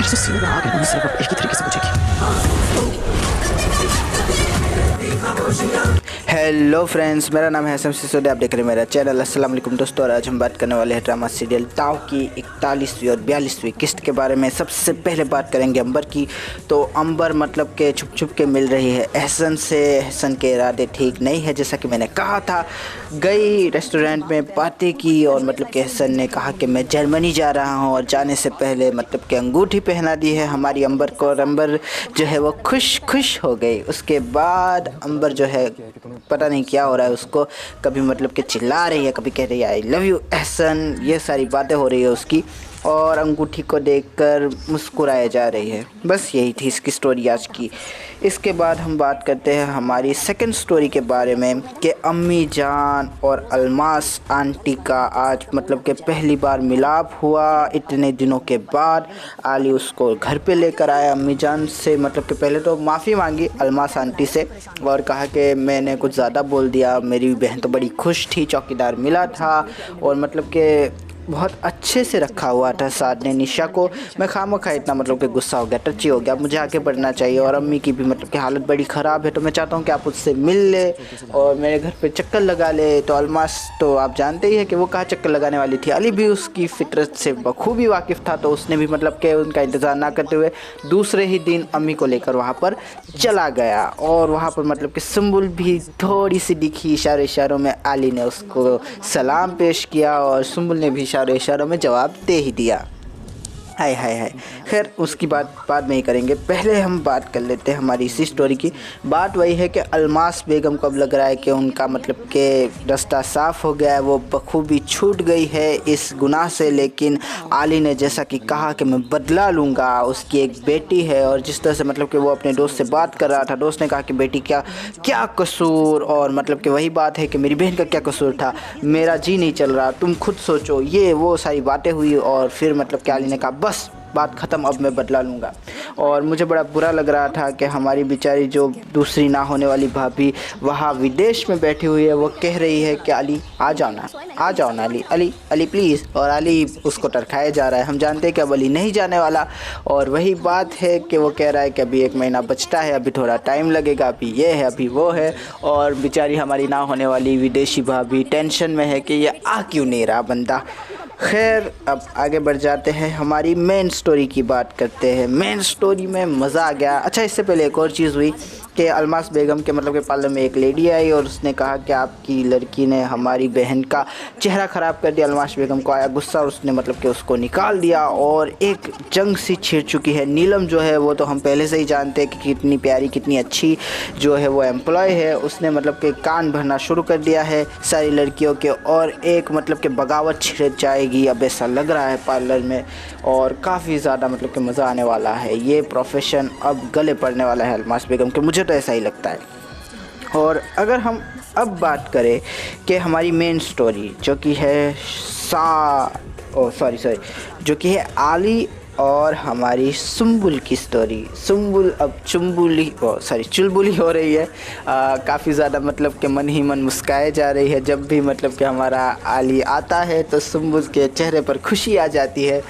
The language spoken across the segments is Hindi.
मुझसे सीधा रहा कि मुझसे सिर्फ एक ही तरीके से पूछेगी। हेलो फ्रेंड्स, मेरा नाम है हसन सिसोदिया। आप देख रहे हैं मेरा चैनल। अस्सलाम वालेकुम दोस्तों, और आज हम बात करने वाले हैं ड्रामा सीरियल ताऊ की 41वीं और 42वीं किस्त के बारे में। सबसे पहले बात करेंगे अंबर की। तो अंबर मतलब के छुप छुप के मिल रही है एहसन से। एहसन के इरादे ठीक नहीं है, जैसा कि मैंने कहा था। गई रेस्टोरेंट में पार्टी की और मतलब कि एहसन ने कहा कि मैं जर्मनी जा रहा हूँ, और जाने से पहले मतलब कि अंगूठी पहना दी है हमारी अंबर को, और अंबर जो है वो खुश हो गई। उसके बाद अंबर जो है पता नहीं क्या हो रहा है उसको, कभी मतलब कि चिल्ला रही है, कभी कह रही है आई लव यू एहसन। ये सारी बातें हो रही है उसकी, और अंगूठी को देखकर मुस्कुराए जा रही है। बस यही थी इसकी स्टोरी आज की। इसके बाद हम बात करते हैं हमारी सेकंड स्टोरी के बारे में कि अम्मी जान और अलमास आंटी का आज मतलब कि पहली बार मिलाप हुआ इतने दिनों के बाद। आली उसको घर पे लेकर आया अम्मी जान से, मतलब कि पहले तो माफ़ी मांगी अलमास आंटी से और कहा कि मैंने कुछ ज़्यादा बोल दिया। मेरी बहन तो बड़ी खुश थी, चौकीदार मिला था और मतलब कि बहुत अच्छे से रखा हुआ था साद ने निशा को। मैं खामखा इतना मतलब कि गुस्सा हो गया, टची हो गया। मुझे आगे बढ़ना चाहिए, और अम्मी की भी मतलब कि हालत बड़ी ख़राब है, तो मैं चाहता हूँ कि आप उससे मिल ले और मेरे घर पे चक्कर लगा ले। तो अलमास तो आप जानते ही हैं कि वो कहाँ चक्कर लगाने वाली थी। अली भी उसकी फितरत से बखूबी वाकिफ़ था, तो उसने भी मतलब कि उनका इंतज़ार ना करते हुए दूसरे ही दिन अम्मी को लेकर वहाँ पर चला गया। और वहाँ पर मतलब कि सुम्बुल भी थोड़ी सी दिखी, इशारों में आली ने उसको सलाम पेश किया और सुम्बुल ने भी इशारों में जवाब दे ही दिया। हाय हाय हाय। खैर उसकी बात बाद में ही करेंगे, पहले हम बात कर लेते हैं हमारी इसी स्टोरी की। बात वही है कि अलमास बेगम को अब लग रहा है कि उनका मतलब कि रास्ता साफ़ हो गया है, वो बखूबी छूट गई है इस गुनाह से। लेकिन आली ने जैसा कि कहा कि मैं बदला लूँगा, उसकी एक बेटी है, और जिस तरह से मतलब कि वो अपने दोस्त से बात कर रहा था, दोस्त ने कहा कि बेटी क्या क्या कसूर, और मतलब कि वही बात है कि मेरी बहन का क्या कसूर था, मेरा जी नहीं चल रहा, तुम खुद सोचो। ये वो सारी बातें हुई, और फिर मतलब कि आली ने कहा बस बात ख़त्म, अब मैं बदला लूँगा। और मुझे बड़ा बुरा लग रहा था कि हमारी बेचारी जो दूसरी ना होने वाली भाभी वहाँ विदेश में बैठी हुई है, वो कह रही है कि अली आ जाओ ना, आ जाओ ना अली, अली अली प्लीज़। और अली उसको टरखाया जा रहा है। हम जानते हैं कि अब अली नहीं जाने वाला, और वही बात है कि वो कह रहा है कि अभी 1 महीना बचता है, अभी थोड़ा टाइम लगेगा, अभी ये है अभी वो है। और बेचारी हमारी ना होने वाली विदेशी भाभी टेंशन में है कि ये आ क्यों नहीं रहा बंदा। खैर अब आगे बढ़ जाते हैं, हमारी मेन स्टोरी की बात करते हैं। मेन स्टोरी में मज़ा आ गया। अच्छा, इससे पहले एक और चीज़ हुई कि अलमास बेगम के मतलब के पार्लर में एक लेडी आई और उसने कहा कि आपकी लड़की ने हमारी बहन का चेहरा ख़राब कर दिया। अलमास बेगम को आया गुस्सा, और उसने मतलब कि उसको निकाल दिया, और एक जंग सी छिड़ चुकी है। नीलम जो है वो तो हम पहले से ही जानते हैं कि कितनी प्यारी कितनी अच्छी जो है वो एम्प्लॉय है। उसने मतलब कि कान भरना शुरू कर दिया है सारी लड़कियों के, और एक मतलब कि बगावत छिड़ जाएगी अब ऐसा लग रहा है पार्लर में, और काफ़ी ज़्यादा मतलब कि मज़ा आने वाला है। ये प्रोफेशन अब गले पड़ने वाला है अलमास बेगम के, मुझे तो ऐसा ही लगता है। और अगर हम अब बात करें कि हमारी मेन स्टोरी जो कि है जो कि है आली और हमारी सुम्बुल की स्टोरी। सुम्बुल अब चुलबुली हो रही है। काफ़ी ज़्यादा मतलब कि मन ही मन मुस्काए जा रही है। जब भी मतलब कि हमारा आली आता है तो सुम्बुल के चेहरे पर खुशी आ जाती है।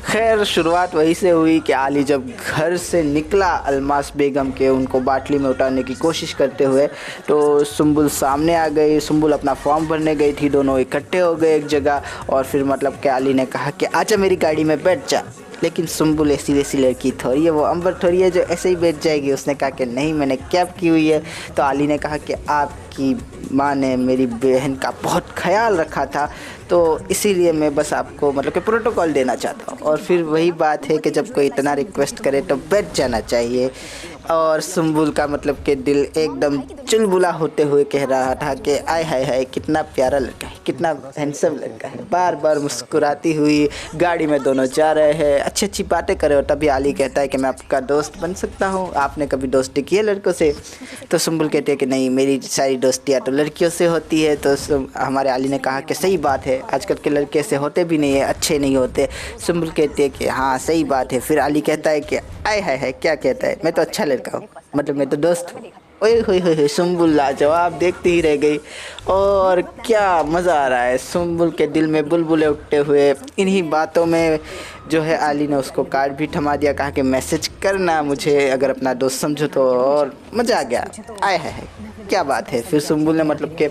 खैर शुरुआत वहीं से हुई कि आली जब घर से निकला अलमास बेगम के उनको बाटली में उतारने की कोशिश करते हुए, तो सुम्बुल सामने आ गई। सुम्बुल अपना फॉर्म भरने गई थी, दोनों इकट्ठे हो गए एक जगह, और फिर मतलब कि आली ने कहा कि आजा मेरी गाड़ी में बैठ जा। लेकिन सुम्बुल ऐसी वैसी लड़की थोड़ी है, वो अंबर थोड़ी है जो ऐसे ही बैठ जाएगी। उसने कहा कि नहीं, मैंने कैब की हुई है। तो आली ने कहा कि आपकी माँ ने मेरी बहन का बहुत ख्याल रखा था, तो इसीलिए मैं बस आपको मतलब कि प्रोटोकॉल देना चाहता हूँ। और फिर वही बात है कि जब कोई इतना रिक्वेस्ट करे तो बैठ जाना चाहिए। और सुम्बुल का मतलब कि दिल एकदम चुलबुला होते हुए कह रहा था कि आय हाय हाय कितना प्यारा लड़का है, कितना हैंडसम लड़का है। बार बार मुस्कुराती हुई गाड़ी में दोनों जा रहे हैं, अच्छी अच्छी बातें कर रहे हो। तभी आली कहता है कि मैं आपका दोस्त बन सकता हूँ, आपने कभी दोस्ती की है लड़कों से? तो सुम्बुल कहते हैं कि नहीं, मेरी सारी दोस्तियाँ तो लड़कियों से होती है। तो हमारे आली ने कहा कि सही बात है, आजकल के लड़के ऐसे होते भी नहीं है, अच्छे नहीं होते। सुम्बुल कहते हैं कि हाँ सही बात है। फिर आली कहता है कि आय हाय हाय क्या कहता है, मैं तो अच्छा लड़का हूँ, मतलब मैं तो दोस्त हूँ। ओए होए होए, सुम्बुल लाजवाब देखती ही रह गई। और क्या मज़ा आ रहा है, सुम्बुल के दिल में बुलबुलें उठते हुए। इन्हीं बातों में जो है आली ने उसको कार्ड भी थमा दिया, कहा कि मैसेज करना मुझे अगर अपना दोस्त समझो तो, और मज़ा आ गया। आए है क्या बात है। फिर सुम्बुल ने मतलब के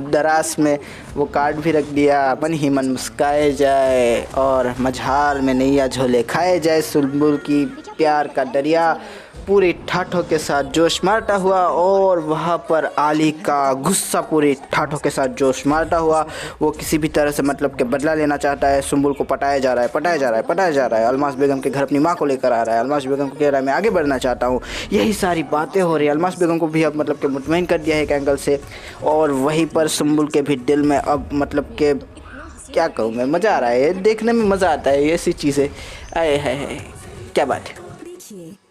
दराज में वो कार्ड भी रख दिया, मन ही मन मुस्काए जाए और मझार में नैया झोले खाए जाए। सुम्बुल की प्यार का दरिया पूरी ठाठों के साथ जोश मारता हुआ और वहाँ पर आली का गुस्सा पूरी ठाठों के साथ जोश मारता हुआ। वो किसी भी तरह से मतलब के बदला लेना चाहता है। सुम्बुल को पटाया जा रहा है, पटाया जा रहा है, पटाया जा रहा है। अलमास बेगम के घर अपनी माँ को लेकर आ रहा है। अलमास बेगम को कह रहा है मैं आगे बढ़ना चाहता हूँ। यही सारी बातें हो रही है। अलमास बेगम को भी अब मतलब के मुतमईन कर दिया है एक एंगल से, और वहीं पर सुम्बुल के भी दिल में अब मतलब के क्या कहूँ मैं, मज़ा आ रहा है। देखने में मज़ा आता है ऐसी चीज़ें। आए है क्या बात है।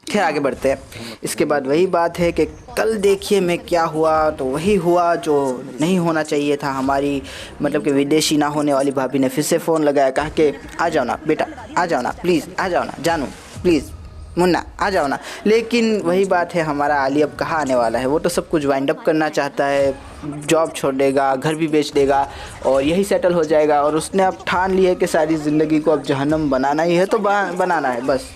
खैर आगे बढ़ते हैं। इसके बाद वही बात है कि कल देखिए मैं क्या हुआ, तो वही हुआ जो नहीं होना चाहिए था। हमारी मतलब कि विदेशी ना होने वाली भाभी ने फिर से फ़ोन लगाया, कहा कि आ जाओ ना बेटा, आ जाओ ना प्लीज़, आ जाओ ना जानू प्लीज़, मुन्ना आ जाओ ना। लेकिन वही बात है, हमारा आली अब कहाँ आने वाला है। वो तो सब कुछ वाइंड अप करना चाहता है, जॉब छोड़ देगा, घर भी बेच देगा और यही सेटल हो जाएगा। और उसने अब ठान ली है कि सारी ज़िंदगी को अब जहन्नम बनाना ही है, तो बनाना है बस।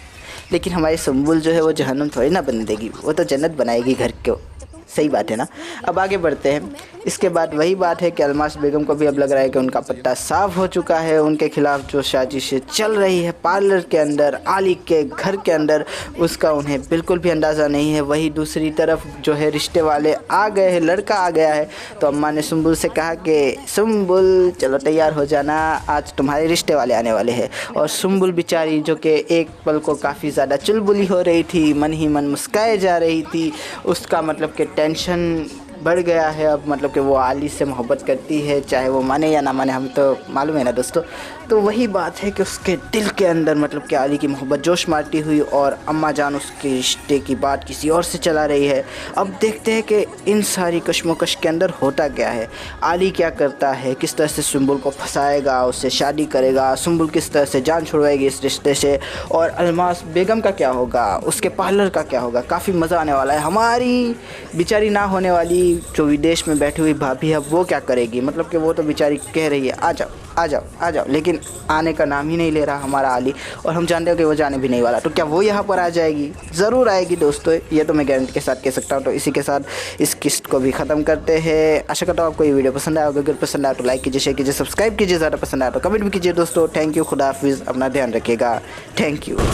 लेकिन हमारी सुम्बुल जो है वो जहन्नम थोड़ी ना बन देगी, वो तो जन्नत बनाएगी घर को। सही बात है ना। अब आगे बढ़ते हैं। इसके बाद वही बात है कि अलमास बेगम को भी अब लग रहा है कि उनका पत्ता साफ हो चुका है। उनके खिलाफ जो साजिशें चल रही है पार्लर के अंदर, आली के घर के अंदर, उसका उन्हें बिल्कुल भी अंदाज़ा नहीं है। वही दूसरी तरफ जो है रिश्ते वाले आ गए हैं, लड़का आ गया है। तो अम्मा ने सुम्बुल से कहा कि सुम्बुल चलो तैयार हो जाना, आज तुम्हारे रिश्ते वाले आने वाले हैं। और सुम्बुल बेचारी जो कि एक पल को काफ़ी ज़्यादा चुलबुली हो रही थी, मन ही मन मुस्काए जा रही थी, उसका मतलब कि टेंशन बढ़ गया है। अब मतलब कि वो आली से मोहब्बत करती है, चाहे वो माने या ना माने, हम तो मालूम है ना दोस्तों। तो वही बात है कि उसके दिल के अंदर मतलब कि आली की मोहब्बत जोश मारती हुई, और अम्मा जान उसके रिश्ते की बात किसी और से चला रही है। अब देखते हैं कि इन सारी कश्मकश के अंदर होता क्या है, आली क्या करता है, किस तरह से सुम्बुल को फंसाएगा, उससे शादी करेगा, सुम्बुल किस तरह से जान छुड़वाएगी इस रिश्ते से, और अलमास बेगम का क्या होगा, उसके पार्लर का क्या होगा। काफ़ी मज़ा आने वाला है। हमारी बेचारी ना होने वाली जो विदेश में बैठी हुई भाभी है वो क्या करेगी। मतलब कि वो तो बेचारी कह रही है आ जाओ आ जाओ आ जाओ, लेकिन आने का नाम ही नहीं ले रहा हमारा आली, और हम जानते हो कि वो जाने भी नहीं वाला। तो क्या वो यहाँ पर आ जाएगी? ज़रूर आएगी दोस्तों, ये तो मैं गारंटी के साथ कह सकता हूँ। तो इसी के साथ इस किस्त को भी ख़त्म करते हैं। आशा करता हूँ आपको ये वीडियो पसंद आया होगा। अगर पसंद आया तो लाइक कीजिए, शेयर कीजिए, सब्सक्राइब कीजिए, ज़्यादा पसंद आया तो कमेंट भी कीजिए दोस्तों। थैंक यू, खुदा हाफिज़, अपना ध्यान रखिएगा। Thank you. देखो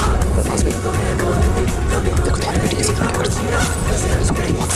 तुम्हारी बेटी के साथ क्या करती है। सुम्बुल बहुत